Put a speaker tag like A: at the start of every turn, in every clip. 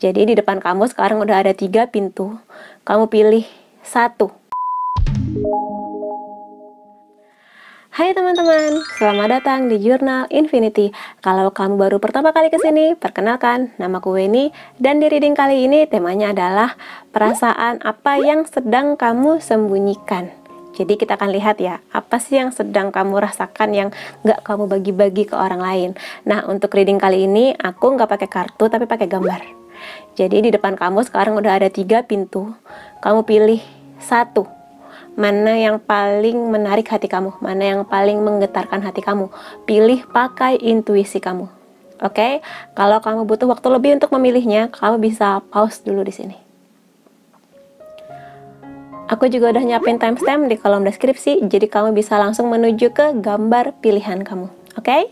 A: Jadi di depan kamu sekarang udah ada 3 pintu. Kamu pilih 1. Hai teman-teman, selamat datang di Jurnal Infinity. Kalau kamu baru pertama kali kesini, perkenalkan, namaku Weni. Dan di reading kali ini temanya adalah perasaan apa yang sedang kamu sembunyikan. Jadi kita akan lihat ya, apa sih yang sedang kamu rasakan yang nggak kamu bagi-bagi ke orang lain. Nah, untuk reading kali ini, aku nggak pakai kartu, tapi pakai gambar. Jadi di depan kamu sekarang udah ada 3 pintu. Kamu pilih 1. Mana yang paling menarik hati kamu? Mana yang paling menggetarkan hati kamu? Pilih pakai intuisi kamu. Oke? Kalau kamu butuh waktu lebih untuk memilihnya, kamu bisa pause dulu di sini. Aku juga udah nyiapin timestamp di kolom deskripsi, jadi kamu bisa langsung menuju ke gambar pilihan kamu. Oke?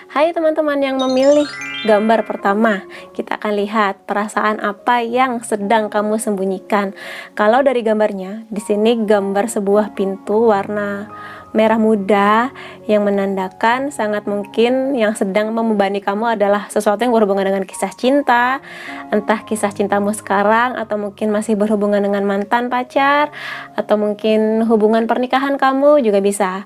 A: Hai teman-teman yang memilih gambar pertama, kita akan lihat perasaan apa yang sedang kamu sembunyikan. Kalau dari gambarnya, di sini gambar sebuah pintu warna merah muda yang menandakan sangat mungkin yang sedang membebani kamu adalah sesuatu yang berhubungan dengan kisah cinta, entah kisah cintamu sekarang atau mungkin masih berhubungan dengan mantan pacar atau mungkin hubungan pernikahan kamu juga bisa.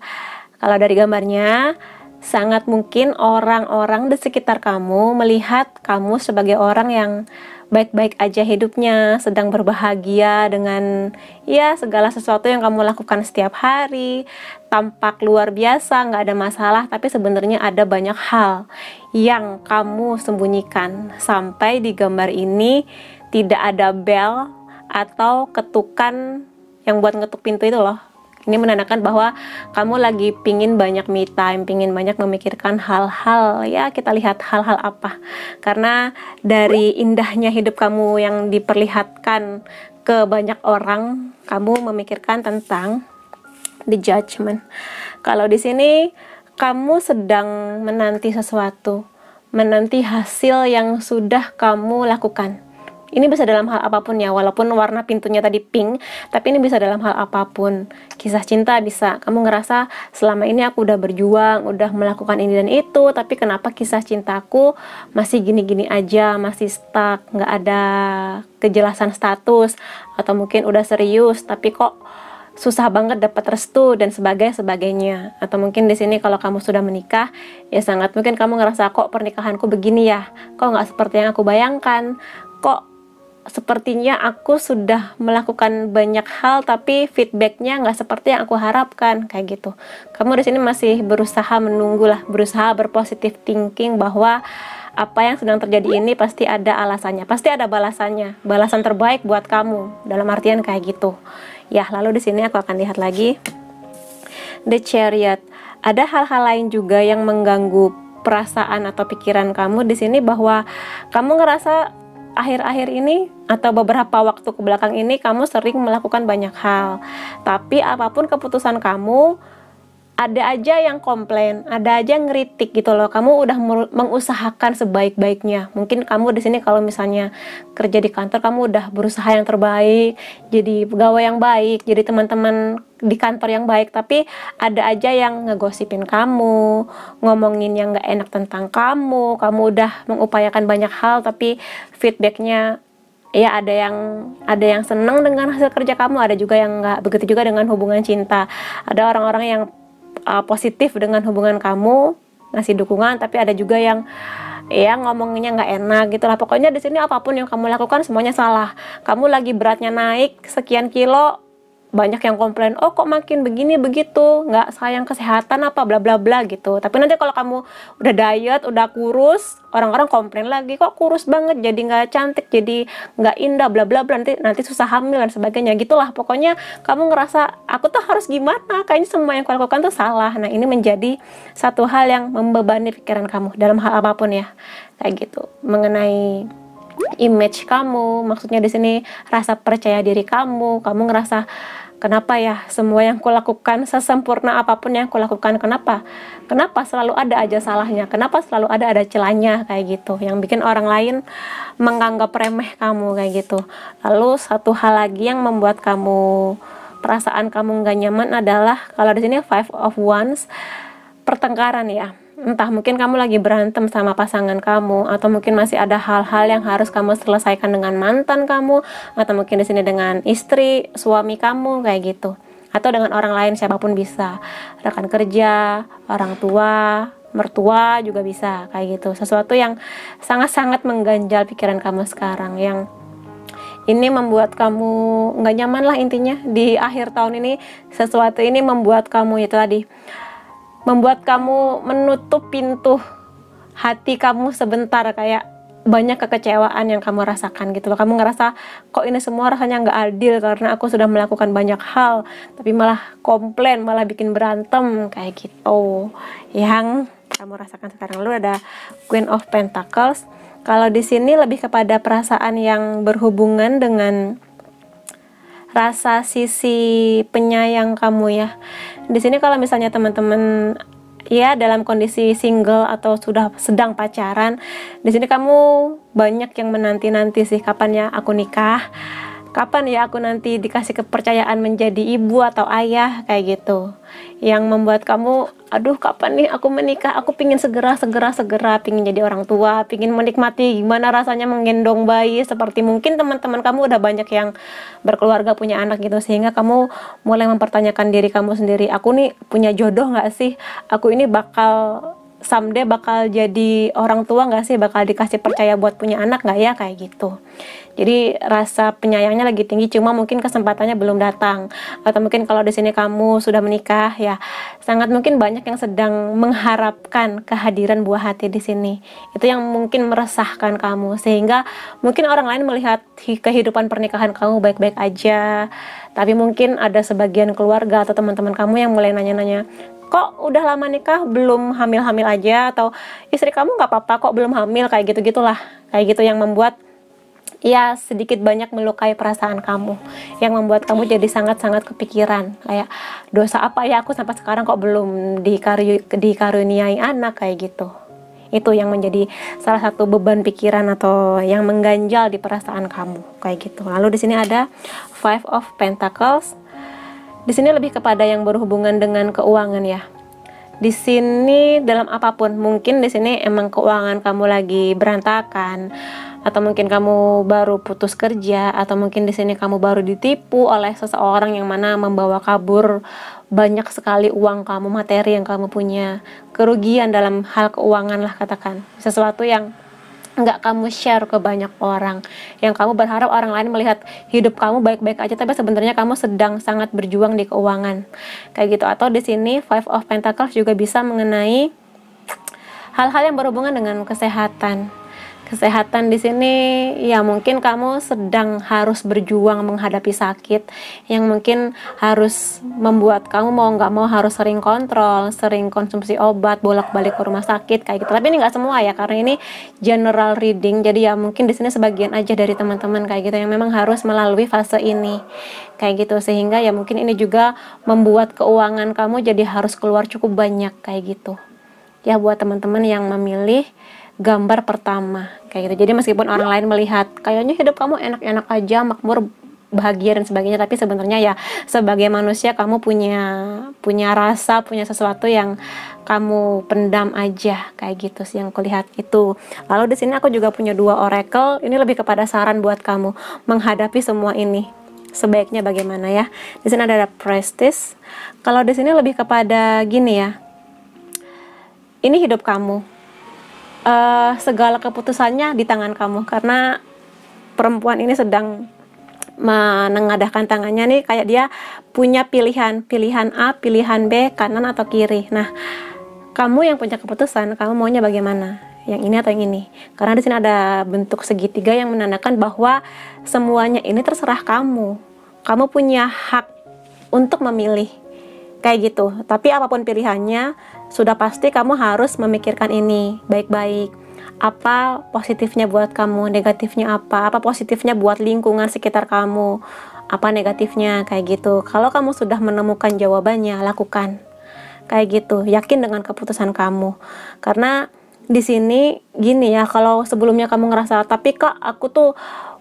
A: Kalau dari gambarnya, sangat mungkin orang-orang di sekitar kamu melihat kamu sebagai orang yang baik-baik aja hidupnya, sedang berbahagia dengan ya segala sesuatu yang kamu lakukan setiap hari, tampak luar biasa, nggak ada masalah, tapi sebenarnya ada banyak hal yang kamu sembunyikan. Sampai di gambar ini tidak ada bel atau ketukan yang buat ngetuk pintu itu loh. Ini menandakan bahwa kamu lagi pingin banyak me time, pingin banyak memikirkan hal-hal, ya kita lihat hal-hal apa. Karena dari indahnya hidup kamu yang diperlihatkan ke banyak orang, kamu memikirkan tentang the judgment. Kalau di sini kamu sedang menanti sesuatu, menanti hasil yang sudah kamu lakukan. Ini bisa dalam hal apapun ya, walaupun warna pintunya tadi pink, tapi ini bisa dalam hal apapun. Kisah cinta bisa, kamu ngerasa selama ini aku udah berjuang, udah melakukan ini dan itu, tapi kenapa kisah cintaku masih gini-gini aja, masih stuck, nggak ada kejelasan status, atau mungkin udah serius, tapi kok susah banget dapat restu dan sebagainya. Atau mungkin di sini kalau kamu sudah menikah, ya sangat mungkin kamu ngerasa kok pernikahanku begini ya, kok nggak seperti yang aku bayangkan, kok sepertinya aku sudah melakukan banyak hal tapi feedbacknya nggak seperti yang aku harapkan, kayak gitu. Kamu di sini masih berusaha menunggu lah, berusaha berpositif thinking bahwa apa yang sedang terjadi ini pasti ada alasannya, pasti ada balasannya, balasan terbaik buat kamu, dalam artian kayak gitu. Ya, lalu di sini aku akan lihat lagi The Chariot. Ada hal-hal lain juga yang mengganggu perasaan atau pikiran kamu di sini, bahwa kamu ngerasa akhir-akhir ini atau beberapa waktu ke belakang ini kamu sering melakukan banyak hal, tapi apapun keputusan kamu ada aja yang komplain, ada aja yang ngeritik gitu loh. Kamu udah mengusahakan sebaik-baiknya. Mungkin kamu di sini kalau misalnya kerja di kantor, kamu udah berusaha yang terbaik, jadi pegawai yang baik, jadi teman-teman di kantor yang baik, tapi ada aja yang ngegosipin kamu, ngomongin yang nggak enak tentang kamu. Kamu udah mengupayakan banyak hal, tapi feedbacknya ya ada yang senang dengan hasil kerja kamu, ada juga yang nggak. Begitu juga dengan hubungan cinta, ada orang-orang yang positif dengan hubungan kamu, ngasih dukungan, tapi ada juga yang ya ngomonginnya nggak enak gitu lah. Pokoknya di sini apapun yang kamu lakukan semuanya salah. Kamu lagi beratnya naik sekian kilo, banyak yang komplain, oh kok makin begini begitu, nggak sayang kesehatan apa bla bla bla gitu. Tapi nanti kalau kamu udah diet, udah kurus, orang-orang komplain lagi, kok kurus banget, jadi nggak cantik, jadi nggak indah bla bla bla, nanti susah hamil dan sebagainya gitulah. Pokoknya kamu ngerasa aku tuh harus gimana, kayaknya semua yang aku lakukan tuh salah. Nah, ini menjadi satu hal yang membebani pikiran kamu dalam hal apapun ya, kayak gitu, mengenai image kamu. Maksudnya di sini rasa percaya diri kamu ngerasa kenapa ya semua yang kulakukan, sesempurna apapun yang kulakukan, kenapa selalu ada aja salahnya, kenapa selalu ada celahnya, kayak gitu, yang bikin orang lain menganggap remeh kamu, kayak gitu. Lalu satu hal lagi yang membuat kamu perasaan kamu nggak nyaman adalah kalau di sini Five of Wands, pertengkaran ya. Entah mungkin kamu lagi berantem sama pasangan kamu, atau mungkin masih ada hal-hal yang harus kamu selesaikan dengan mantan kamu, atau mungkin di sini dengan istri, suami kamu kayak gitu. Atau dengan orang lain, siapapun bisa. Rekan kerja, orang tua, mertua juga bisa kayak gitu. Sesuatu yang sangat-sangat mengganjal pikiran kamu sekarang, yang ini membuat kamu nggak nyaman lah intinya. Di akhir tahun ini sesuatu ini membuat kamu itu tadi, membuat kamu menutup pintu hati kamu sebentar, kayak banyak kekecewaan yang kamu rasakan gitu loh. Kamu ngerasa kok ini semua rasanya nggak adil karena aku sudah melakukan banyak hal tapi malah komplain, malah bikin berantem kayak gitu yang kamu rasakan sekarang. Lalu ada Queen of Pentacles. Kalau di sini lebih kepada perasaan yang berhubungan dengan rasa sisi penyayang kamu ya. Di sini kalau misalnya teman-teman ya dalam kondisi single atau sudah sedang pacaran, di sini kamu banyak yang menanti-nanti sih, kapan ya aku nikah, kapan ya aku nanti dikasih kepercayaan menjadi ibu atau ayah kayak gitu. Yang membuat kamu, aduh kapan nih aku menikah, aku pingin segera pingin jadi orang tua, pingin menikmati gimana rasanya menggendong bayi, seperti mungkin teman-teman kamu udah banyak yang berkeluarga punya anak gitu, sehingga kamu mulai mempertanyakan diri kamu sendiri, aku nih punya jodoh nggak sih, aku ini bakal someday bakal jadi orang tua nggak sih, bakal dikasih percaya buat punya anak nggak ya, kayak gitu. Jadi rasa penyayangnya lagi tinggi, cuma mungkin kesempatannya belum datang. Atau mungkin kalau di sini kamu sudah menikah ya, sangat mungkin banyak yang sedang mengharapkan kehadiran buah hati di sini. Itu yang mungkin meresahkan kamu, sehingga mungkin orang lain melihat kehidupan pernikahan kamu baik-baik aja, tapi mungkin ada sebagian keluarga atau teman-teman kamu yang mulai nanya-nanya, kok udah lama nikah belum hamil-hamil aja, atau istri kamu nggak apa-apa kok belum hamil, kayak gitu-gitulah. Kayak gitu yang membuat ya sedikit banyak melukai perasaan kamu, yang membuat kamu jadi sangat-sangat kepikiran, kayak dosa apa ya aku sampai sekarang kok belum dikaruniai anak, kayak gitu. Itu yang menjadi salah satu beban pikiran atau yang mengganjal di perasaan kamu, kayak gitu. Lalu di sini ada Five of Pentacles. Di sini lebih kepada yang berhubungan dengan keuangan ya. Di sini dalam apapun, mungkin di sini emang keuangan kamu lagi berantakan, atau mungkin kamu baru putus kerja, atau mungkin di sini kamu baru ditipu oleh seseorang yang mana membawa kabur banyak sekali uang kamu, materi yang kamu punya, kerugian dalam hal keuangan lah katakan, sesuatu yang nggak kamu share ke banyak orang, yang kamu berharap orang lain melihat hidup kamu baik-baik aja, tapi sebenarnya kamu sedang sangat berjuang di keuangan, kayak gitu. Atau di sini Five of Pentacles juga bisa mengenai hal-hal yang berhubungan dengan kesehatan. Kesehatan di sini ya mungkin kamu sedang harus berjuang menghadapi sakit yang mungkin harus membuat kamu mau nggak mau harus sering kontrol, sering konsumsi obat, bolak-balik ke rumah sakit kayak gitu. Tapi ini nggak semua ya, karena ini general reading. Jadi ya mungkin di sini sebagian aja dari teman-teman kayak gitu yang memang harus melalui fase ini kayak gitu, sehingga ya mungkin ini juga membuat keuangan kamu jadi harus keluar cukup banyak kayak gitu. Ya buat teman-teman yang memilih gambar pertama kayak gitu. Jadi meskipun orang lain melihat kayaknya hidup kamu enak-enak aja, makmur, bahagia dan sebagainya, tapi sebenarnya ya sebagai manusia kamu punya rasa, punya sesuatu yang kamu pendam aja kayak gitu sih yang kulihat itu. Lalu di sini aku juga punya dua oracle. Ini lebih kepada saran buat kamu menghadapi semua ini sebaiknya bagaimana ya. Di sini ada Priestess. Kalau di sini lebih kepada gini ya, ini hidup kamu. Segala keputusannya di tangan kamu, karena perempuan ini sedang menengadahkan tangannya nih, kayak dia punya pilihan A, pilihan B, kanan atau kiri. Nah, kamu yang punya keputusan, kamu maunya bagaimana, yang ini atau yang ini. Karena di sini ada bentuk segitiga yang menandakan bahwa semuanya ini terserah kamu. Kamu punya hak untuk memilih kayak gitu. Tapi apapun pilihannya, sudah pasti kamu harus memikirkan ini baik-baik. Apa positifnya buat kamu, negatifnya apa positifnya buat lingkungan sekitar kamu, apa negatifnya, kayak gitu. Kalau kamu sudah menemukan jawabannya, lakukan kayak gitu. Yakin dengan keputusan kamu, karena di sini gini ya, kalau sebelumnya kamu ngerasa, tapi kak aku tuh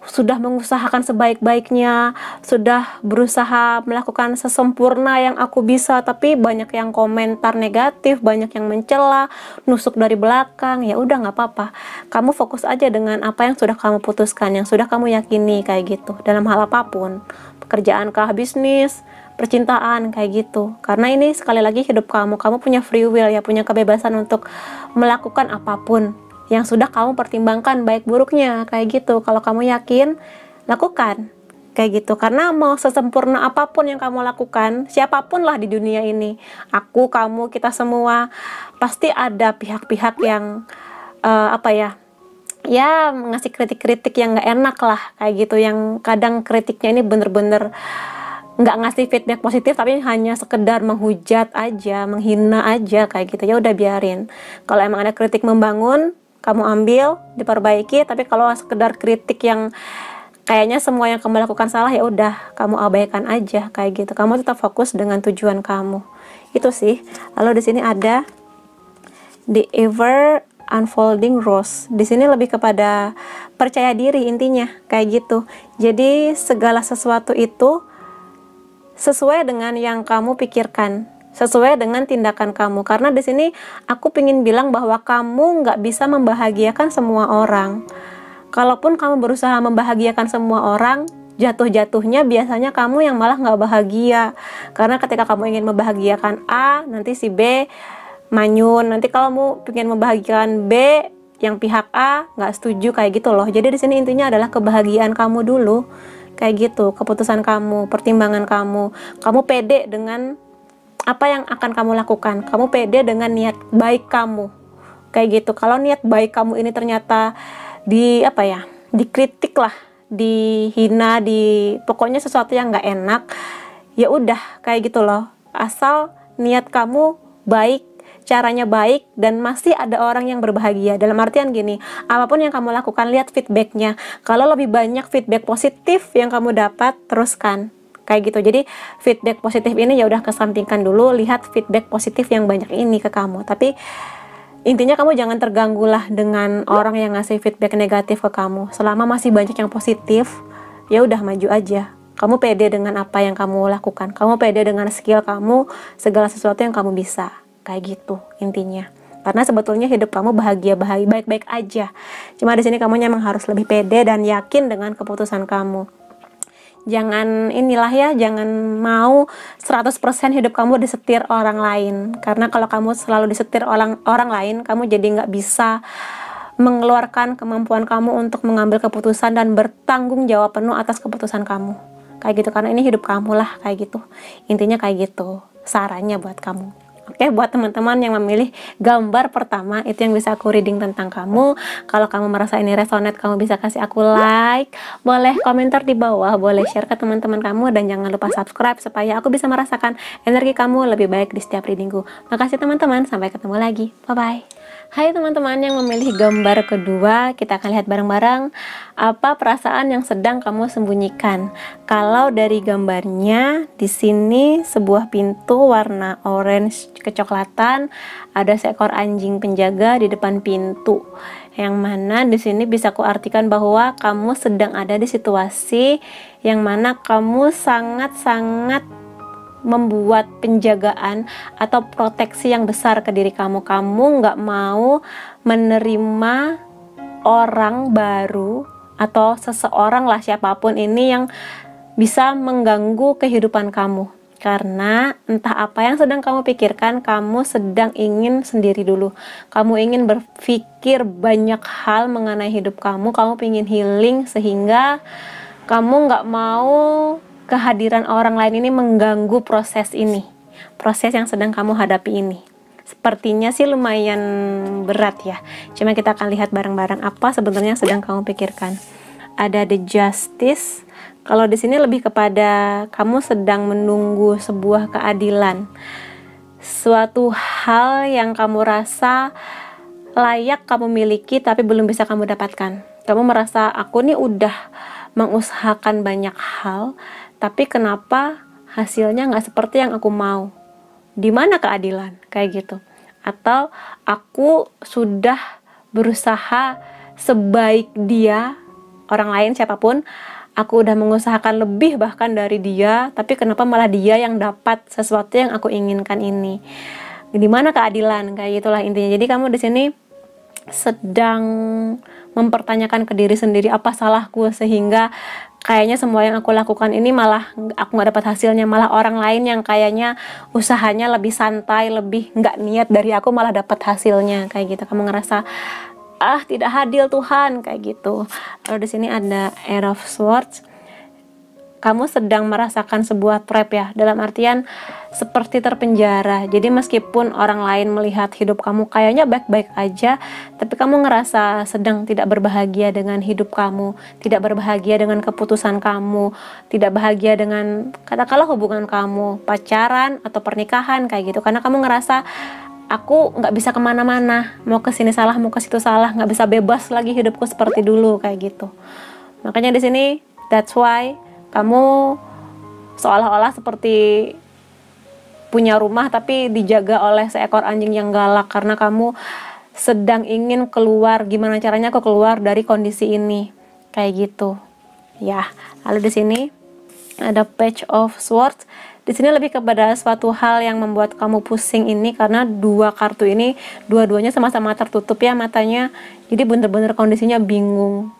A: sudah mengusahakan sebaik-baiknya, sudah berusaha melakukan sesempurna yang aku bisa, tapi banyak yang komentar negatif, banyak yang mencela, nusuk dari belakang. Ya udah, nggak apa-apa, kamu fokus aja dengan apa yang sudah kamu putuskan, yang sudah kamu yakini, kayak gitu, dalam hal apapun, pekerjaan kah, bisnis, percintaan, kayak gitu. Karena ini sekali lagi hidup kamu punya free will ya, punya kebebasan untuk melakukan apapun yang sudah kamu pertimbangkan baik buruknya, kayak gitu. Kalau kamu yakin, lakukan, kayak gitu. Karena mau sesempurna apapun yang kamu lakukan, siapapun lah di dunia ini, aku, kamu, kita semua, pasti ada pihak-pihak yang ya ngasih kritik-kritik yang nggak enak lah, kayak gitu. Yang kadang kritiknya ini bener-bener nggak ngasih feedback positif, tapi hanya sekedar menghujat aja, menghina aja, kayak gitu. Ya udah, biarin. Kalau emang ada kritik membangun, kamu ambil, diperbaiki. Tapi kalau sekedar kritik yang kayaknya semua yang kamu lakukan salah, ya udah, kamu abaikan aja, kayak gitu. Kamu tetap fokus dengan tujuan kamu. Itu sih. Lalu di sini ada the ever unfolding rose. Di sini lebih kepada percaya diri intinya, kayak gitu. Jadi segala sesuatu itu sesuai dengan yang kamu pikirkan, sesuai dengan tindakan kamu. Karena di sini aku pingin bilang bahwa kamu nggak bisa membahagiakan semua orang. Kalaupun kamu berusaha membahagiakan semua orang, jatuh-jatuhnya biasanya kamu yang malah nggak bahagia. Karena ketika kamu ingin membahagiakan A, nanti si B manyun. Nanti kalau kamu ingin membahagiakan B, yang pihak A nggak setuju, kayak gitu loh. Jadi di sini intinya adalah kebahagiaan kamu dulu, kayak gitu. Keputusan kamu, pertimbangan kamu pede dengan apa yang akan kamu lakukan, kamu pede dengan niat baik kamu, kayak gitu. Kalau niat baik kamu ini ternyata dikritik lah, dihina, pokoknya sesuatu yang nggak enak, ya udah, kayak gitu loh. Asal niat kamu baik, caranya baik, dan masih ada orang yang berbahagia. Dalam artian gini, apapun yang kamu lakukan, lihat feedbacknya. Kalau lebih banyak feedback positif yang kamu dapat, teruskan, kayak gitu. Jadi feedback positif ini ya udah kesampingkan dulu, lihat feedback positif yang banyak ini ke kamu. Tapi intinya kamu jangan terganggu lah dengan orang yang ngasih feedback negatif ke kamu. Selama masih banyak yang positif, ya udah, maju aja. Kamu pede dengan apa yang kamu lakukan, kamu pede dengan skill kamu, segala sesuatu yang kamu bisa, kayak gitu intinya. Karena sebetulnya hidup kamu bahagia baik-baik aja. Cuma di sini kamu memang harus lebih pede dan yakin dengan keputusan kamu. Jangan jangan mau 100% hidup kamu disetir orang lain. Karena kalau kamu selalu disetir orang lain, kamu jadi nggak bisa mengeluarkan kemampuan kamu untuk mengambil keputusan dan bertanggung jawab penuh atas keputusan kamu, kayak gitu. Karena ini hidup kamu lah, kayak gitu. Intinya kayak gitu sarannya buat kamu. Oke, buat teman-teman yang memilih gambar pertama, itu yang bisa aku reading tentang kamu. Kalau kamu merasa ini resonate, kamu bisa kasih aku like, boleh komentar di bawah, boleh share ke teman-teman kamu, dan jangan lupa subscribe supaya aku bisa merasakan energi kamu lebih baik di setiap readingku. Makasih teman-teman, sampai ketemu lagi. Bye-bye. Hai teman-teman yang memilih gambar kedua, kita akan lihat bareng-bareng apa perasaan yang sedang kamu sembunyikan. Kalau dari gambarnya, di sini sebuah pintu warna orange kecoklatan, ada seekor anjing penjaga di depan pintu. Yang mana di sini bisa kuartikan bahwa kamu sedang ada di situasi yang mana kamu sangat-sangat membuat penjagaan atau proteksi yang besar ke diri kamu. Kamu nggak mau menerima orang baru atau seseorang lah, siapapun ini, yang bisa mengganggu kehidupan kamu. Karena entah apa yang sedang kamu pikirkan, kamu sedang ingin sendiri dulu. Kamu ingin berpikir banyak hal mengenai hidup kamu ingin healing, sehingga kamu nggak mau kehadiran orang lain ini mengganggu proses yang sedang kamu hadapi ini. Sepertinya sih lumayan berat ya. Cuma kita akan lihat bareng-bareng apa sebenarnya yang sedang kamu pikirkan. Ada the justice. Kalau di sini lebih kepada kamu sedang menunggu sebuah keadilan. Suatu hal yang kamu rasa layak kamu miliki tapi belum bisa kamu dapatkan. Kamu merasa, aku nih udah mengusahakan banyak hal, tapi kenapa hasilnya nggak seperti yang aku mau? Di mana keadilan? Kayak gitu. Atau aku sudah berusaha sebaik dia, orang lain siapapun, aku udah mengusahakan lebih bahkan dari dia, tapi kenapa malah dia yang dapat sesuatu yang aku inginkan ini? Di mana keadilan? Kayak gitulah intinya. Jadi kamu di sini sedang mempertanyakan ke diri sendiri, apa salahku sehingga kayaknya semua yang aku lakukan ini malah aku nggak dapat hasilnya, malah orang lain yang kayaknya usahanya lebih santai, lebih nggak niat dari aku malah dapat hasilnya, kayak gitu. Kamu ngerasa tidak adil Tuhan, kayak gitu. Lalu di sini ada Eight of Swords. Kamu sedang merasakan sebuah trap ya, dalam artian seperti terpenjara. Jadi meskipun orang lain melihat hidup kamu kayaknya baik-baik aja, tapi kamu ngerasa sedang tidak berbahagia dengan hidup kamu, tidak berbahagia dengan keputusan kamu, tidak bahagia dengan katakanlah hubungan kamu, pacaran atau pernikahan kayak gitu. Karena kamu ngerasa aku nggak bisa kemana-mana, mau ke sini salah, mau ke situ salah, nggak bisa bebas lagi hidupku seperti dulu kayak gitu. Makanya di sini that's why kamu seolah-olah seperti punya rumah tapi dijaga oleh seekor anjing yang galak, karena kamu sedang ingin keluar, gimana caranya aku keluar dari kondisi ini, kayak gitu. Ya, lalu di sini ada Page of Swords. Di sini lebih kepada suatu hal yang membuat kamu pusing ini, karena dua kartu ini dua-duanya sama-sama tertutup ya matanya. Jadi bener-bener kondisinya bingung,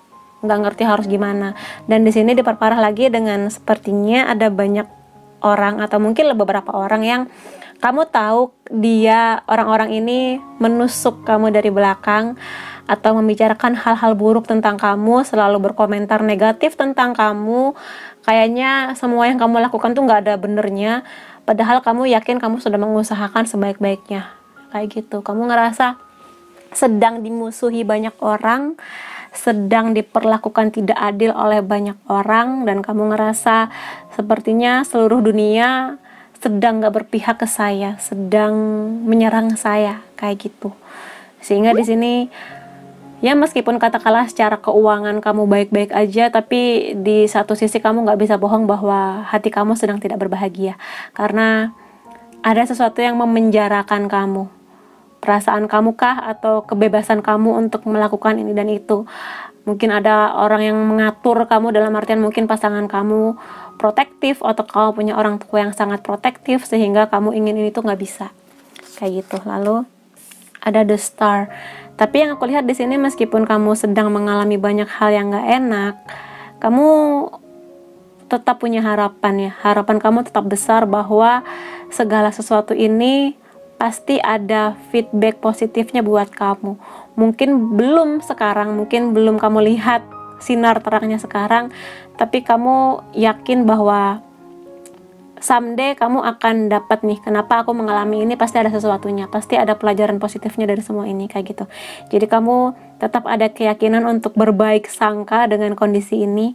A: nggak ngerti harus gimana. Dan di sini diperparah lagi dengan sepertinya ada banyak orang atau mungkin beberapa orang yang kamu tahu dia, orang-orang ini menusuk kamu dari belakang atau membicarakan hal-hal buruk tentang kamu, selalu berkomentar negatif tentang kamu. Kayaknya semua yang kamu lakukan tuh nggak ada benernya, padahal kamu yakin kamu sudah mengusahakan sebaik-baiknya, kayak gitu. Kamu ngerasa sedang dimusuhi banyak orang, sedang diperlakukan tidak adil oleh banyak orang, dan kamu ngerasa sepertinya seluruh dunia sedang gak berpihak ke saya, sedang menyerang saya, kayak gitu. Sehingga di sini ya meskipun katakanlah secara keuangan kamu baik-baik aja, tapi di satu sisi kamu gak bisa bohong bahwa hati kamu sedang tidak berbahagia, karena ada sesuatu yang memenjarakan kamu. Perasaan kamu kah atau kebebasan kamu untuk melakukan ini dan itu. Mungkin ada orang yang mengatur kamu, dalam artian mungkin pasangan kamu protektif atau kamu punya orang tua yang sangat protektif sehingga kamu ingin ini tuh nggak bisa, kayak gitu. Lalu ada The Star. Tapi yang aku lihat di sini, meskipun kamu sedang mengalami banyak hal yang nggak enak, kamu tetap punya harapan ya. Harapan kamu tetap besar bahwa segala sesuatu ini pasti ada feedback positifnya buat kamu. Mungkin belum sekarang, mungkin belum kamu lihat sinar terangnya sekarang, tapi kamu yakin bahwa someday kamu akan dapat nih, kenapa aku mengalami ini, pasti ada sesuatunya, pasti ada pelajaran positifnya dari semua ini, kayak gitu. Jadi kamu tetap ada keyakinan untuk berbaik sangka dengan kondisi ini,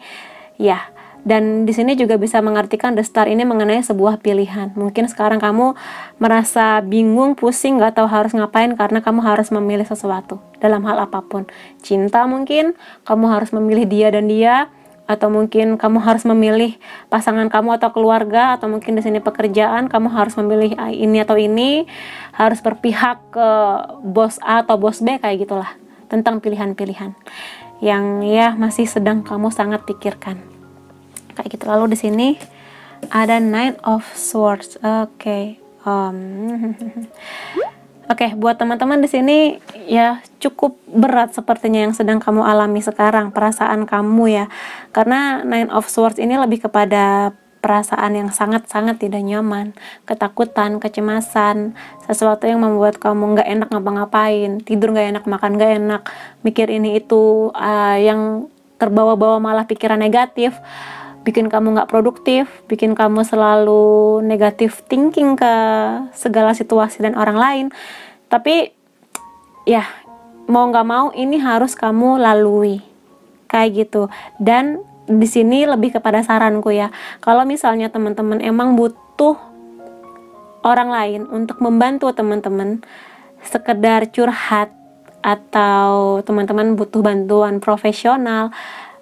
A: ya. Dan di sini juga bisa mengartikan The Star ini mengenai sebuah pilihan. Mungkin sekarang kamu merasa bingung, pusing, gak tahu harus ngapain karena kamu harus memilih sesuatu dalam hal apapun. Cinta mungkin, kamu harus memilih dia dan dia, atau mungkin kamu harus memilih pasangan kamu atau keluarga, atau mungkin di sini pekerjaan, kamu harus memilih ini atau ini, harus berpihak ke bos A atau bos B, kayak gitulah. Tentang pilihan-pilihan yang ya masih sedang kamu sangat pikirkan. Kayak gitu. Lalu di sini ada Nine of Swords. Oke. Oke, buat teman-teman di sini ya cukup berat sepertinya yang sedang kamu alami sekarang, perasaan kamu ya. Karena Nine of Swords ini lebih kepada perasaan yang sangat-sangat tidak nyaman, ketakutan, kecemasan, sesuatu yang membuat kamu nggak enak ngapa-ngapain, tidur nggak enak, makan nggak enak, mikir ini itu, yang terbawa-bawa malah pikiran negatif, bikin kamu nggak produktif, bikin kamu selalu negatif thinking ke segala situasi dan orang lain. Tapi ya mau nggak mau ini harus kamu lalui, kayak gitu. Dan di sini lebih kepada saranku ya, kalau misalnya teman-teman emang butuh orang lain untuk membantu teman-teman, sekedar curhat, atau teman-teman butuh bantuan profesional,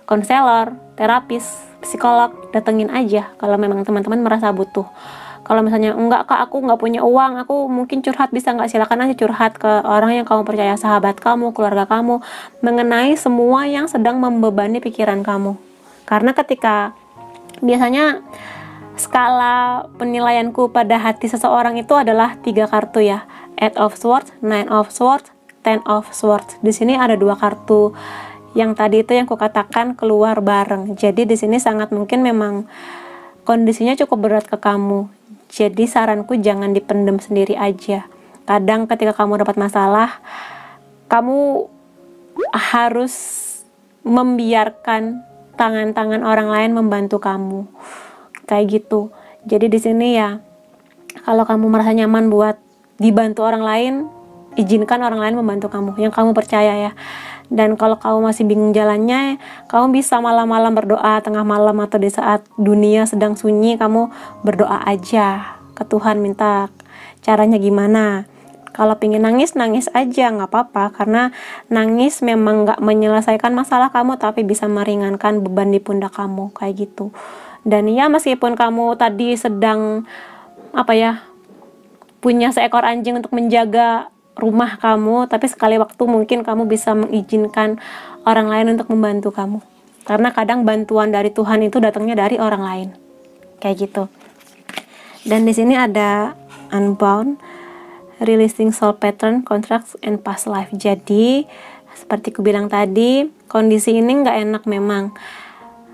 A: konselor, terapis, psikolog, datengin aja kalau memang teman-teman merasa butuh. Kalau misalnya enggak kak, aku nggak punya uang, aku mungkin curhat, bisa nggak? Silakan aja curhat ke orang yang kamu percaya, sahabat kamu, keluarga kamu, mengenai semua yang sedang membebani pikiran kamu. Karena ketika biasanya skala penilaianku pada hati seseorang itu adalah 3 kartu ya, 8 of Swords, 9 of Swords, 10 of Swords. Di sini ada 2 kartu yang tadi itu yang kukatakan keluar bareng. Jadi di sini sangat mungkin memang kondisinya cukup berat ke kamu. Jadi saranku jangan dipendam sendiri aja. Kadang ketika kamu dapat masalah, kamu harus membiarkan tangan-tangan orang lain membantu kamu. Kayak gitu. Jadi di sini ya, kalau kamu merasa nyaman buat dibantu orang lain, izinkan orang lain membantu kamu, yang kamu percaya ya. Dan kalau kamu masih bingung jalannya, kamu bisa malam-malam berdoa, tengah malam atau di saat dunia sedang sunyi, kamu berdoa aja ke Tuhan, minta caranya gimana. Kalau pengen nangis, nangis aja, nggak apa-apa, karena nangis memang nggak menyelesaikan masalah kamu, tapi bisa meringankan beban di pundak kamu, kayak gitu. Dan ya meskipun kamu tadi sedang punya seekor anjing untuk menjaga rumah kamu, tapi sekali waktu mungkin kamu bisa mengizinkan orang lain untuk membantu kamu, karena kadang bantuan dari Tuhan itu datangnya dari orang lain, kayak gitu. Dan di sini ada Unbound, Releasing Soul Pattern, Contracts, and Past Life. Jadi seperti ku bilang tadi, kondisi ini nggak enak memang,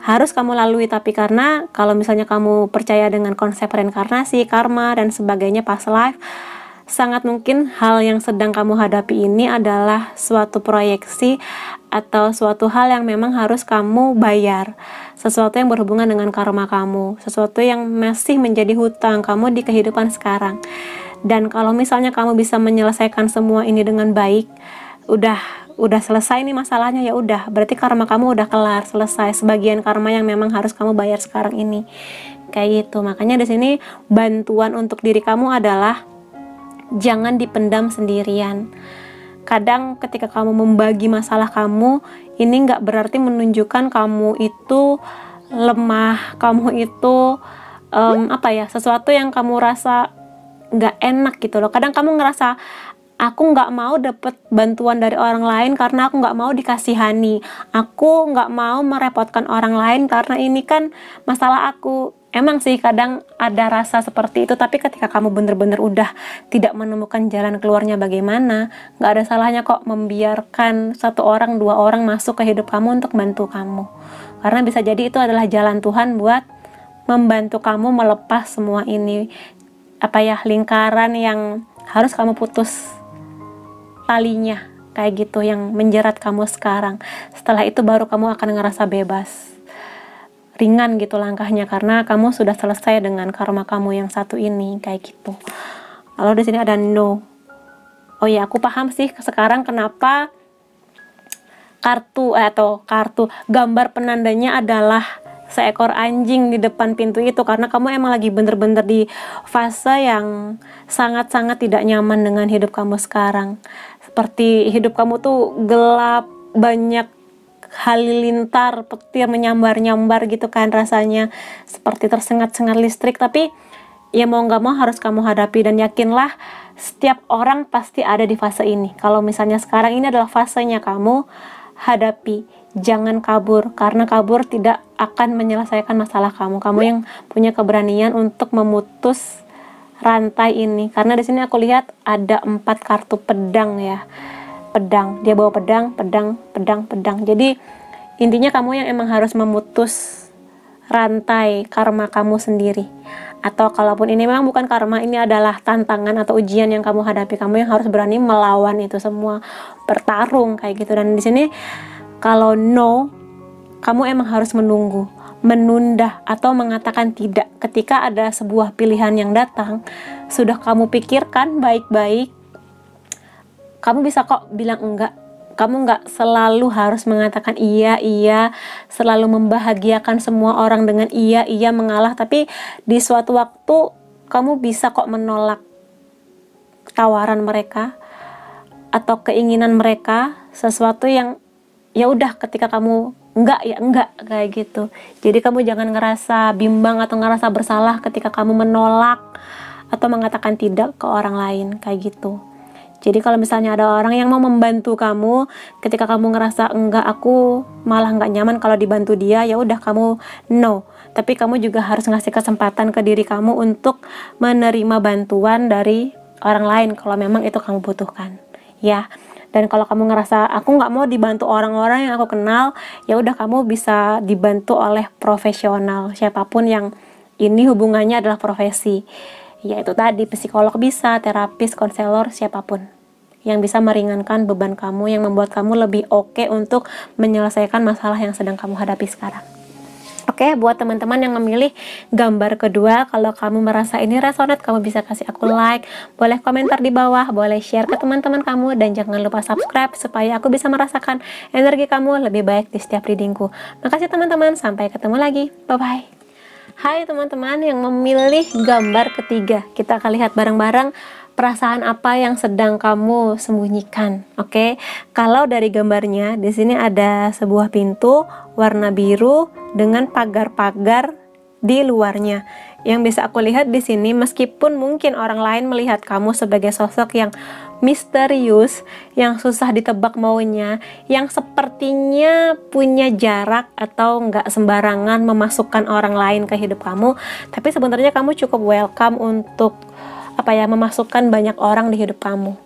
A: harus kamu lalui, tapi karena kalau misalnya kamu percaya dengan konsep reinkarnasi, karma, dan sebagainya, past life, sangat mungkin hal yang sedang kamu hadapi ini adalah suatu proyeksi atau suatu hal yang memang harus kamu bayar, sesuatu yang berhubungan dengan karma kamu, sesuatu yang masih menjadi hutang kamu di kehidupan sekarang. Dan kalau misalnya kamu bisa menyelesaikan semua ini dengan baik, udah selesai nih masalahnya, ya udah, berarti karma kamu udah kelar, selesai sebagian karma yang memang harus kamu bayar sekarang ini, kayak gitu. Makanya di sini bantuan untuk diri kamu adalah jangan dipendam sendirian. Kadang ketika kamu membagi masalah kamu, ini nggak berarti menunjukkan kamu itu lemah, kamu itu sesuatu yang kamu rasa nggak enak gitu loh. Kadang kamu ngerasa, aku nggak mau dapet bantuan dari orang lain karena aku nggak mau dikasihani, aku nggak mau merepotkan orang lain karena ini kan masalah aku. Emang sih kadang ada rasa seperti itu, tapi ketika kamu bener-bener udah tidak menemukan jalan keluarnya bagaimana, nggak ada salahnya kok membiarkan 1 orang, 2 orang masuk ke hidup kamu untuk bantu kamu, karena bisa jadi itu adalah jalan Tuhan buat membantu kamu melepas semua ini, lingkaran yang harus kamu putus talinya, kayak gitu, yang menjerat kamu sekarang. Setelah itu baru kamu akan ngerasa bebas, ringan gitu langkahnya, karena kamu sudah selesai dengan karma kamu yang satu ini, kayak gitu. Lalu di sini ada no. Oh ya, aku paham sih sekarang kenapa kartu gambar penandanya adalah seekor anjing di depan pintu itu, karena kamu emang lagi bener-bener di fase yang sangat-sangat tidak nyaman dengan hidup kamu sekarang. Seperti hidup kamu tuh gelap, banyak halilintar, petir menyambar-nyambar gitu kan rasanya, seperti tersengat-sengat listrik. Tapi ya mau nggak mau harus kamu hadapi, dan yakinlah setiap orang pasti ada di fase ini. Kalau misalnya sekarang ini adalah fasenya kamu, hadapi, jangan kabur, karena kabur tidak akan menyelesaikan masalah kamu. Kamu yang punya keberanian untuk memutus rantai ini, karena di sini aku lihat ada 4 kartu pedang ya. Pedang, dia bawa pedang. Jadi intinya kamu yang emang harus memutus rantai karma kamu sendiri. Atau kalaupun ini memang bukan karma, ini adalah tantangan atau ujian yang kamu hadapi, kamu yang harus berani melawan itu semua, bertarung kayak gitu. Dan di sini kalau no, kamu emang harus menunggu, menunda, atau mengatakan tidak ketika ada sebuah pilihan yang datang. Sudah kamu pikirkan baik-baik, kamu bisa kok bilang enggak. Kamu enggak selalu harus mengatakan iya, selalu membahagiakan semua orang dengan iya, mengalah. Tapi di suatu waktu kamu bisa kok menolak tawaran mereka atau keinginan mereka, sesuatu yang ya udah, ketika kamu enggak ya enggak, kayak gitu. Jadi kamu jangan ngerasa bimbang atau ngerasa bersalah ketika kamu menolak atau mengatakan tidak ke orang lain, kayak gitu. Jadi kalau misalnya ada orang yang mau membantu kamu, ketika kamu ngerasa enggak, aku malah enggak nyaman kalau dibantu dia, ya udah kamu no. Tapi kamu juga harus ngasih kesempatan ke diri kamu untuk menerima bantuan dari orang lain kalau memang itu kamu butuhkan, ya. Dan kalau kamu ngerasa aku nggak mau dibantu orang-orang yang aku kenal, ya udah kamu bisa dibantu oleh profesional siapapun yang ini hubungannya adalah profesi. Yaitu tadi psikolog bisa, terapis, konselor, siapapun yang bisa meringankan beban kamu, yang membuat kamu lebih oke untuk menyelesaikan masalah yang sedang kamu hadapi sekarang. Oke, buat teman-teman yang memilih gambar kedua, kalau kamu merasa ini resonate, kamu bisa kasih aku like, boleh komentar di bawah, boleh share ke teman-teman kamu, dan jangan lupa subscribe supaya aku bisa merasakan energi kamu lebih baik di setiap readingku. Makasih teman-teman, sampai ketemu lagi, bye-bye. Hai teman-teman yang memilih gambar ketiga, kita akan lihat bareng-bareng perasaan apa yang sedang kamu sembunyikan. Oke, kalau dari gambarnya di sini ada sebuah pintu warna biru dengan pagar-pagar di luarnya. Yang bisa aku lihat di sini, meskipun mungkin orang lain melihat kamu sebagai sosok yang misterius, yang susah ditebak maunya, yang sepertinya punya jarak atau nggak sembarangan memasukkan orang lain ke hidup kamu, tapi sebenarnya kamu cukup welcome untuk memasukkan banyak orang di hidup kamu.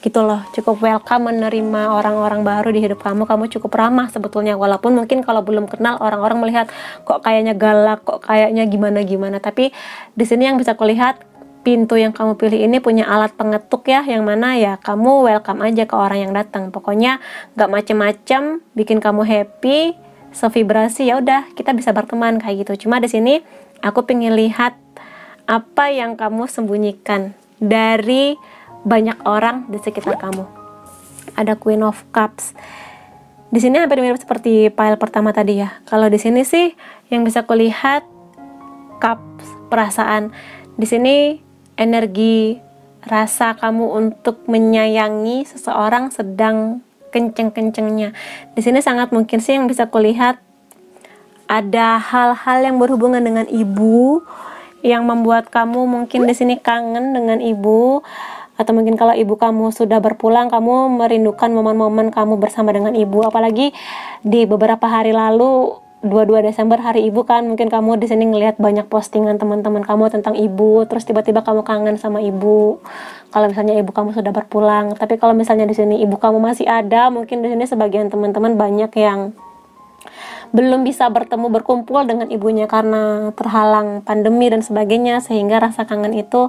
A: Gitu loh, cukup welcome menerima orang-orang baru di hidup kamu. Kamu cukup ramah sebetulnya, walaupun mungkin kalau belum kenal orang-orang melihat kok kayaknya galak, kok kayaknya gimana-gimana. Tapi di sini yang bisa kulihat, pintu yang kamu pilih ini punya alat pengetuk ya, yang mana ya kamu welcome aja ke orang yang datang. Pokoknya gak macem-macem, bikin kamu happy, sevibrasi, ya udah kita bisa berteman kayak gitu. Cuma di sini aku pengen lihat apa yang kamu sembunyikan dari banyak orang di sekitar kamu. Ada Queen of Cups. Di sini hampir mirip seperti pile pertama tadi ya. Kalau di sini sih yang bisa kulihat cups, perasaan. Di sini energi rasa kamu untuk menyayangi seseorang sedang kenceng-kencengnya. Di sini sangat mungkin sih yang bisa kulihat ada hal-hal yang berhubungan dengan ibu yang membuat kamu mungkin di sini kangen dengan ibu. Atau mungkin kalau ibu kamu sudah berpulang, kamu merindukan momen-momen kamu bersama dengan ibu. Apalagi di beberapa hari lalu, 22 Desember hari ibu kan, mungkin kamu di sini ngelihat banyak postingan teman-teman kamu tentang ibu, terus tiba-tiba kamu kangen sama ibu. Kalau misalnya ibu kamu sudah berpulang, tapi kalau misalnya di sini ibu kamu masih ada, mungkin di sini sebagian teman-teman banyak yang belum bisa bertemu berkumpul dengan ibunya karena terhalang pandemi dan sebagainya, sehingga rasa kangen itu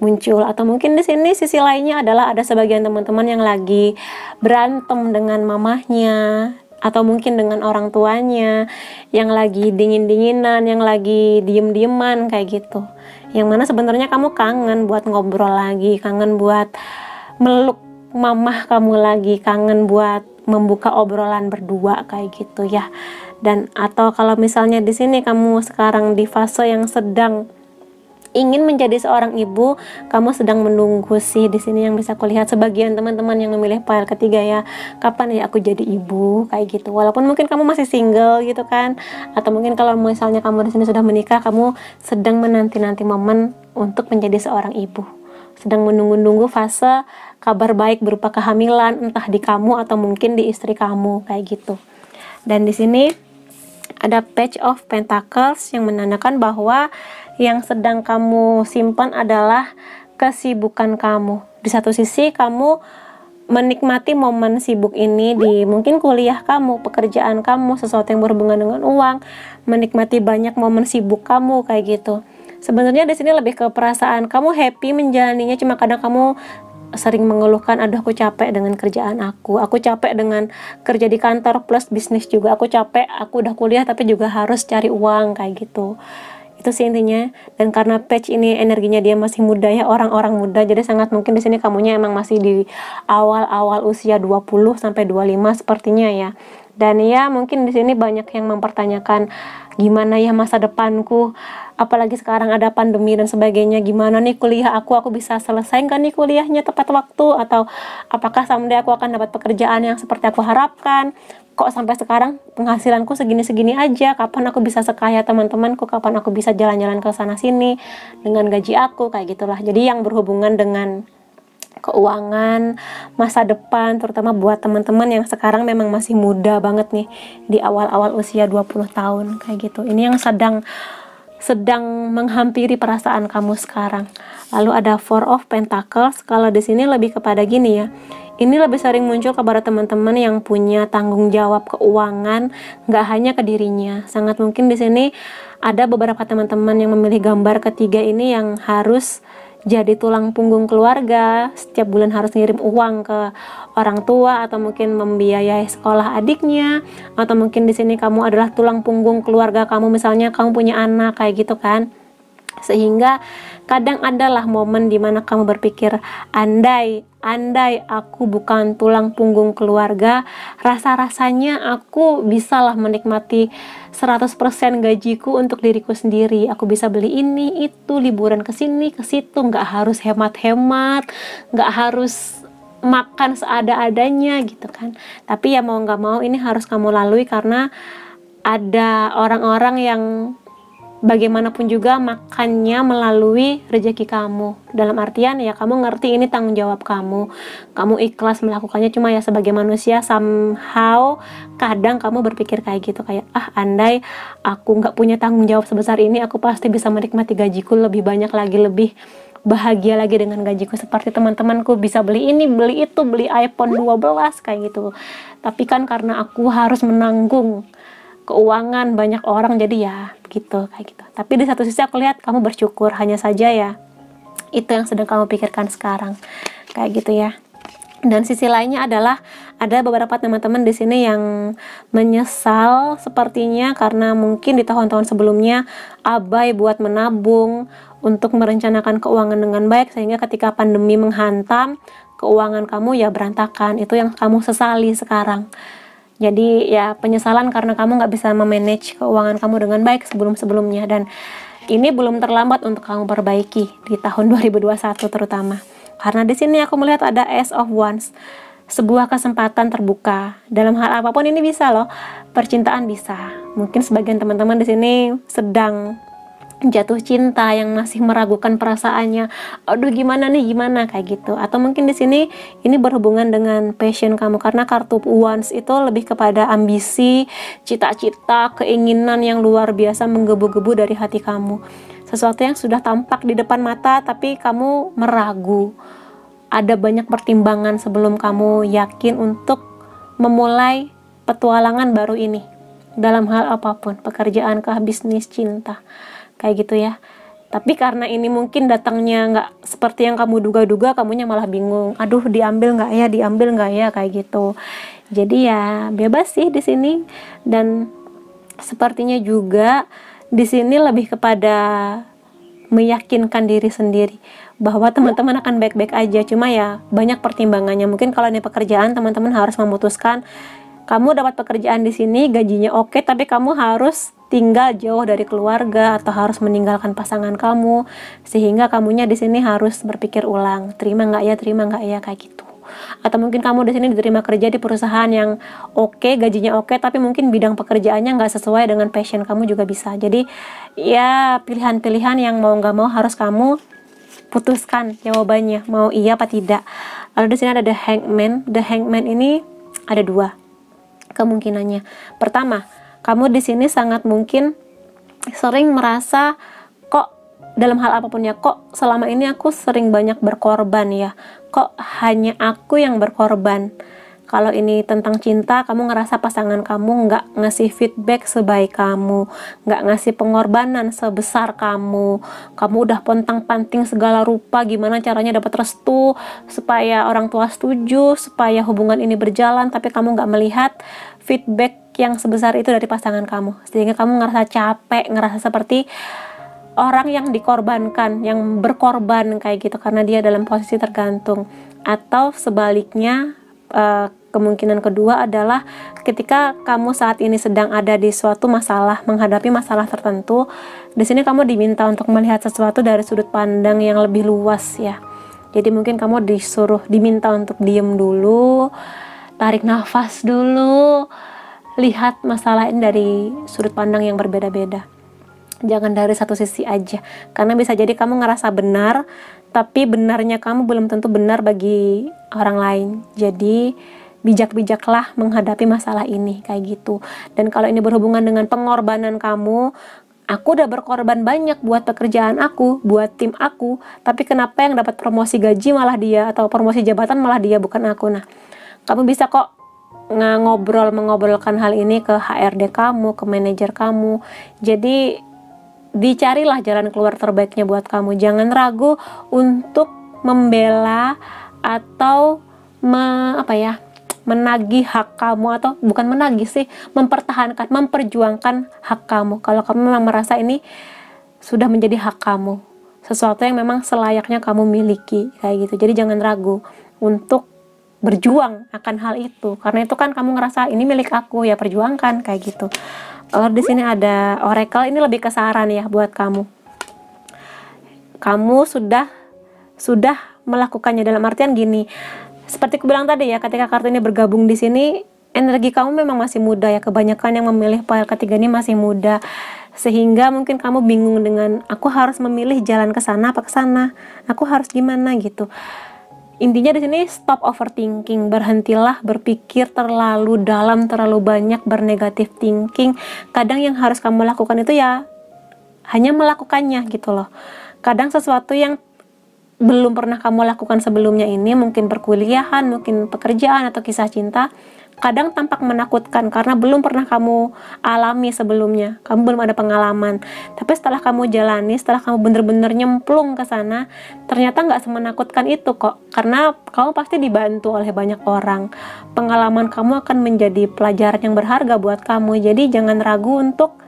A: muncul. Atau mungkin di sini sisi lainnya adalah ada sebagian teman-teman yang lagi berantem dengan mamahnya atau mungkin dengan orang tuanya, yang lagi dingin-dinginan, yang lagi diem-dieman kayak gitu. Yang mana sebenarnya kamu kangen buat ngobrol lagi, kangen buat meluk mamah kamu lagi, kangen buat membuka obrolan berdua kayak gitu ya. Dan atau kalau misalnya di sini kamu sekarang di fase yang sedang ingin menjadi seorang ibu, kamu sedang menunggu sih di sini yang bisa kulihat sebagian teman-teman yang memilih pile ketiga ya, kapan ya aku jadi ibu kayak gitu. Walaupun mungkin kamu masih single gitu kan, atau mungkin kalau misalnya kamu di sini sudah menikah, kamu sedang menanti-nanti momen untuk menjadi seorang ibu, sedang menunggu-nunggu fase kabar baik berupa kehamilan, entah di kamu atau mungkin di istri kamu kayak gitu. Dan di sini ada Page of Pentacles yang menandakan bahwa yang sedang kamu simpan adalah kesibukan kamu. Di satu sisi kamu menikmati momen sibuk ini di mungkin kuliah kamu, pekerjaan kamu, sesuatu yang berhubungan dengan uang, menikmati banyak momen sibuk kamu kayak gitu. Sebenarnya di sini lebih ke perasaan kamu happy menjalaninya, cuma kadang kamu sering mengeluhkan, aduh aku capek dengan kerjaan aku capek dengan kerja di kantor plus bisnis juga, aku capek, aku udah kuliah tapi juga harus cari uang kayak gitu. Itu sih intinya. Dan karena Page ini energinya dia masih muda ya, orang-orang muda, jadi sangat mungkin di sini kamunya emang masih di awal-awal usia 20 sampai 25 sepertinya ya. Dan ya mungkin di sini banyak yang mempertanyakan gimana ya masa depanku, apalagi sekarang ada pandemi dan sebagainya, gimana nih kuliah aku bisa selesai nggak nih kuliahnya tepat waktu, atau apakah someday aku akan dapat pekerjaan yang seperti aku harapkan, kok sampai sekarang penghasilanku segini-segini aja, kapan aku bisa sekaya teman-temanku, kapan aku bisa jalan-jalan ke sana sini dengan gaji aku, kayak gitulah. Jadi yang berhubungan dengan keuangan, masa depan, terutama buat teman-teman yang sekarang memang masih muda banget nih, di awal-awal usia 20 tahun kayak gitu. Ini yang sedang menghampiri perasaan kamu sekarang. Lalu ada Four of Pentacles. Kalau di sini lebih kepada gini ya. Ini lebih sering muncul kepada teman-teman yang punya tanggung jawab keuangan, nggak hanya ke dirinya. Sangat mungkin di sini ada beberapa teman-teman yang memilih gambar ketiga ini yang harus jadi tulang punggung keluarga, setiap bulan harus ngirim uang ke orang tua, atau mungkin membiayai sekolah adiknya, atau mungkin di sini kamu adalah tulang punggung keluarga kamu, misalnya kamu punya anak kayak gitu kan. Sehingga kadang adalah momen dimana kamu berpikir, andai aku bukan tulang punggung keluarga, rasa-rasanya aku bisalah menikmati 100% gajiku untuk diriku sendiri. Aku bisa beli ini, itu, liburan ke sini, ke situ, nggak harus hemat-hemat, nggak harus makan seada-adanya gitu kan. Tapi ya mau nggak mau ini harus kamu lalui, karena ada orang-orang yang bagaimanapun juga makannya melalui rezeki kamu. Dalam artian ya kamu ngerti ini tanggung jawab kamu ikhlas melakukannya. Cuma ya sebagai manusia somehow kadang kamu berpikir kayak gitu, kayak andai aku nggak punya tanggung jawab sebesar ini, aku pasti bisa menikmati gajiku lebih banyak lagi, lebih bahagia lagi dengan gajiku, seperti teman-temanku bisa beli ini, beli itu, beli iPhone 12 kayak gitu. Tapi kan karena aku harus menanggung keuangan banyak orang, jadi ya gitu kayak gitu. Tapi di satu sisi aku lihat kamu bersyukur, hanya saja ya itu yang sedang kamu pikirkan sekarang kayak gitu ya. Dan sisi lainnya adalah ada beberapa teman-teman di sini yang menyesal sepertinya karena mungkin di tahun-tahun sebelumnya abai buat menabung untuk merencanakan keuangan dengan baik, sehingga ketika pandemi menghantam keuangan kamu ya berantakan. Itu yang kamu sesali sekarang. Jadi ya penyesalan karena kamu nggak bisa memanage keuangan kamu dengan baik sebelum-sebelumnya, dan ini belum terlambat untuk kamu perbaiki di tahun 2021 terutama. Karena di sini aku melihat ada Ace of Wands, sebuah kesempatan terbuka dalam hal apapun. Ini bisa loh, percintaan bisa. Mungkin sebagian teman-teman di sini sedang jatuh cinta yang masih meragukan perasaannya, aduh gimana kayak gitu. Atau mungkin di sini ini berhubungan dengan passion kamu, karena kartu Wands itu lebih kepada ambisi, cita-cita, keinginan yang luar biasa menggebu-gebu dari hati kamu, sesuatu yang sudah tampak di depan mata tapi kamu meragu. Ada banyak pertimbangan sebelum kamu yakin untuk memulai petualangan baru ini dalam hal apapun, pekerjaan kah, bisnis, cinta, kayak gitu ya. Tapi karena ini mungkin datangnya nggak seperti yang kamu duga-duga, kamunya malah bingung, aduh diambil nggak ya kayak gitu. Jadi ya bebas sih di sini. Dan sepertinya juga di sini lebih kepada meyakinkan diri sendiri bahwa teman-teman akan baik-baik aja. Cuma ya banyak pertimbangannya. Mungkin kalau ini pekerjaan, teman-teman harus memutuskan, kamu dapat pekerjaan di sini, gajinya oke, tapi kamu harus tinggal jauh dari keluarga atau harus meninggalkan pasangan kamu, sehingga kamunya di sini harus berpikir ulang, terima nggak ya kayak gitu. Atau mungkin kamu di sini diterima kerja di perusahaan yang oke, gajinya oke, tapi mungkin bidang pekerjaannya nggak sesuai dengan passion kamu juga bisa. Jadi ya pilihan-pilihan yang mau nggak mau harus kamu putuskan jawabannya, mau iya apa tidak. Lalu di sini ada The Hangman. The Hangman ini ada dua kemungkinannya. Pertama, kamu di sini sangat mungkin sering merasa, kok dalam hal apapun ya, kok selama ini aku sering banyak berkorban ya, kok hanya aku yang berkorban. Kalau ini tentang cinta, kamu ngerasa pasangan kamu nggak ngasih feedback sebaik kamu, nggak ngasih pengorbanan sebesar kamu udah pontang-panting segala rupa gimana caranya dapat restu supaya orang tua setuju, supaya hubungan ini berjalan, tapi kamu nggak melihat feedback yang sebesar itu dari pasangan kamu, sehingga kamu ngerasa capek, ngerasa seperti orang yang dikorbankan, yang berkorban kayak gitu, karena dia dalam posisi tergantung. Atau sebaliknya, Kemungkinan kedua adalah ketika kamu saat ini sedang ada di suatu masalah, menghadapi masalah tertentu, di sini kamu diminta untuk melihat sesuatu dari sudut pandang yang lebih luas ya. Jadi mungkin kamu diminta untuk diem dulu, tarik nafas dulu, lihat masalah ini dari sudut pandang yang berbeda-beda. Jangan dari satu sisi aja, karena bisa jadi kamu ngerasa benar, tapi benarnya kamu belum tentu benar bagi orang lain. Jadi bijak-bijaklah menghadapi masalah ini kayak gitu. Dan kalau ini berhubungan dengan pengorbanan kamu, aku udah berkorban banyak buat pekerjaan aku, buat tim aku, tapi kenapa yang dapat promosi gaji malah dia, atau promosi jabatan malah dia, bukan aku. Nah, kamu bisa kok mengobrolkan hal ini ke HRD kamu, ke manajer kamu. Jadi dicarilah jalan keluar terbaiknya buat kamu. Jangan ragu untuk membela atau menagih hak kamu, atau bukan menagih sih, mempertahankan, memperjuangkan hak kamu. Kalau kamu memang merasa ini sudah menjadi hak kamu, sesuatu yang memang selayaknya kamu miliki kayak gitu. Jadi jangan ragu untuk berjuang akan hal itu, karena itu kan kamu ngerasa ini milik aku, ya perjuangkan kayak gitu. Kalau di sini ada oracle, ini lebih ke saran ya buat kamu. Kamu sudah melakukannya, dalam artian gini, seperti aku bilang tadi ya, ketika kartu ini bergabung di sini, energi kamu memang masih muda ya. Kebanyakan yang memilih pile ketiga ini masih muda, sehingga mungkin kamu bingung dengan aku harus memilih jalan ke sana apa ke sana, aku harus gimana gitu. Intinya di sini stop overthinking, berhentilah berpikir terlalu dalam, terlalu banyak bernegatif thinking. Kadang yang harus kamu lakukan itu ya hanya melakukannya gitu loh. Kadang sesuatu yang belum pernah kamu lakukan sebelumnya ini, mungkin perkuliahan, mungkin pekerjaan atau kisah cinta, kadang tampak menakutkan karena belum pernah kamu alami sebelumnya, kamu belum ada pengalaman. Tapi setelah kamu jalani, setelah kamu bener-bener nyemplung ke sana, ternyata nggak semenakutkan itu kok, karena kamu pasti dibantu oleh banyak orang. Pengalaman kamu akan menjadi pelajaran yang berharga buat kamu. Jadi jangan ragu untuk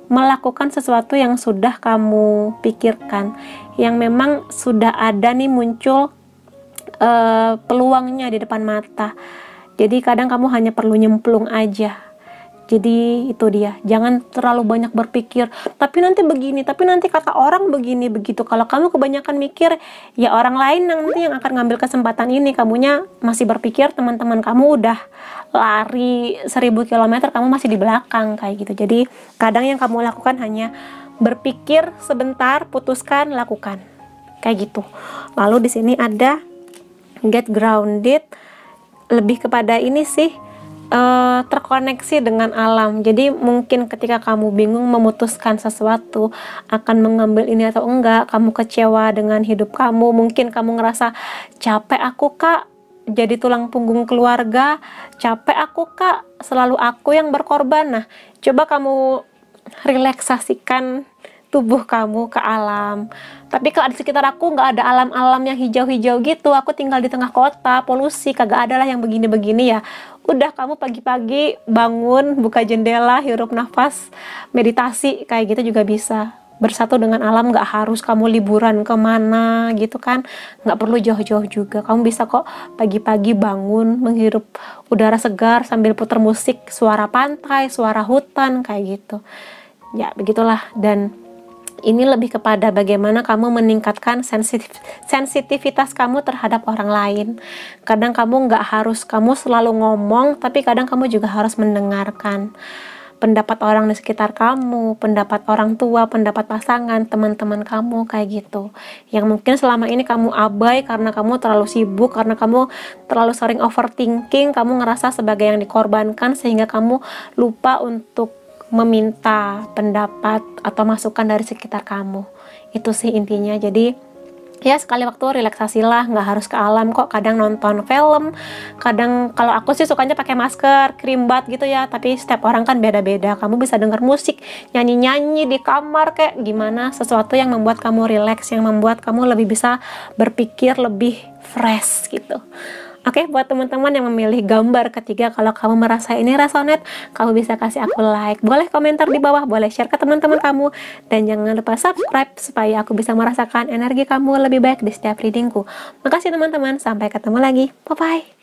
A: melakukan sesuatu yang sudah kamu pikirkan, yang memang sudah ada nih muncul peluangnya di depan mata. Jadi kadang kamu hanya perlu nyemplung aja. Jadi itu dia, jangan terlalu banyak berpikir, tapi nanti begini, tapi nanti kata orang begini, begitu. Kalau kamu kebanyakan mikir, ya orang lain nanti yang akan ngambil kesempatan ini. Kamunya masih berpikir teman-teman kamu udah lari 1000 km, kamu masih di belakang kayak gitu. Jadi kadang yang kamu lakukan hanya berpikir sebentar, putuskan, lakukan kayak gitu. Lalu di sini ada get grounded, lebih kepada ini sih, terkoneksi dengan alam. Jadi mungkin ketika kamu bingung memutuskan sesuatu, akan mengambil ini atau enggak, kamu kecewa dengan hidup kamu, mungkin kamu ngerasa capek aku kak jadi tulang punggung keluarga, capek aku kak selalu aku yang berkorban. Nah, coba kamu relaksasikan tubuh kamu ke alam. Tapi kalau di sekitar aku nggak ada alam-alam yang hijau-hijau gitu, aku tinggal di tengah kota, polusi, kagak ada lah yang begini-begini ya. Udah, kamu pagi-pagi bangun, buka jendela, hirup nafas, meditasi, kayak gitu juga bisa. Bersatu dengan alam, nggak harus kamu liburan kemana gitu kan, nggak perlu jauh-jauh juga. Kamu bisa kok pagi-pagi bangun, menghirup udara segar sambil putar musik, suara pantai, suara hutan, kayak gitu. Ya, begitulah. Dan ini lebih kepada bagaimana kamu meningkatkan sensitivitas kamu terhadap orang lain. Kadang kamu nggak harus kamu selalu ngomong, tapi kadang kamu juga harus mendengarkan pendapat orang di sekitar kamu, pendapat orang tua, pendapat pasangan, teman-teman kamu, kayak gitu. Yang mungkin selama ini kamu abai karena kamu terlalu sibuk, karena kamu terlalu sering overthinking, kamu ngerasa sebagai yang dikorbankan, sehingga kamu lupa untuk meminta pendapat atau masukan dari sekitar kamu. Itu sih intinya. Jadi ya sekali waktu relaksasilah, nggak harus ke alam kok. Kadang nonton film, kadang kalau aku sih sukanya pakai masker, krimbat gitu ya. Tapi setiap orang kan beda-beda. Kamu bisa denger musik, nyanyi-nyanyi di kamar kayak gimana, sesuatu yang membuat kamu relax, yang membuat kamu lebih bisa berpikir lebih fresh gitu. Oke, buat teman-teman yang memilih gambar ketiga, kalau kamu merasa ini resonate, kamu bisa kasih aku like, boleh komentar di bawah, boleh share ke teman-teman kamu, dan jangan lupa subscribe supaya aku bisa merasakan energi kamu lebih baik di setiap readingku. Makasih teman-teman, sampai ketemu lagi, bye-bye.